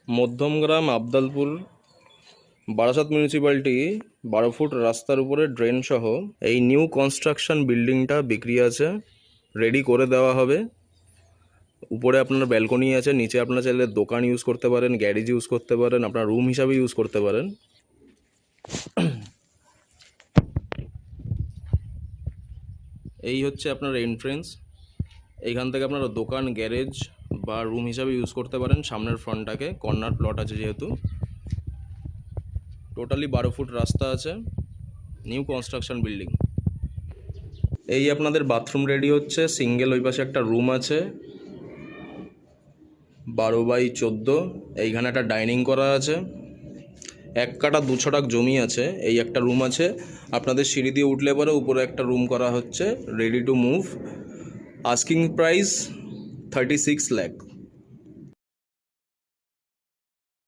Madhyamgram Abdalpur Barasat municipality 12 foot রাস্তার উপরে drain সহ এই নিউ কনস্ট্রাকশন বিল্ডিংটা বিক্রি আছে, রেডি করে দেওয়া হবে। উপরে আপনার ব্যালকনি আছে, নিচে আপনারা চাইলে দোকান ইউজ করতে পারেন, গ্যারেজ ইউজ করতে পারেন, আপনার রুম হিসাবে ইউজ করতে পারেন। এই হচ্ছে আপনার এন্ট্রেন্স। এইখান থেকে আপনারা দোকান, গ্যারেজ বা রুম হিসাবে ইউজ করতে পারেন। সামনের ফ্রন্টটাকে কর্নার প্লট আছে যেহেতু। টোটালি 12 ফুট রাস্তা আছে, নিউ কনস্ট্রাকশন বিল্ডিং। এই আপনাদের বাথরুম রেডি হচ্ছে, সিঙ্গেল। ওই পাশে একটা রুম আছে 12x14। এইখানে একটা ডাইনিং করা আছে। 1 কাঠা 2 ছটাক জমি আছে। এই একটা রুম আছে, আপনাদের সিঁড়ি দিয়ে উঠলে পরে উপরে একটা রুম করা হচ্ছে, ready to move. Asking price 36 lakh.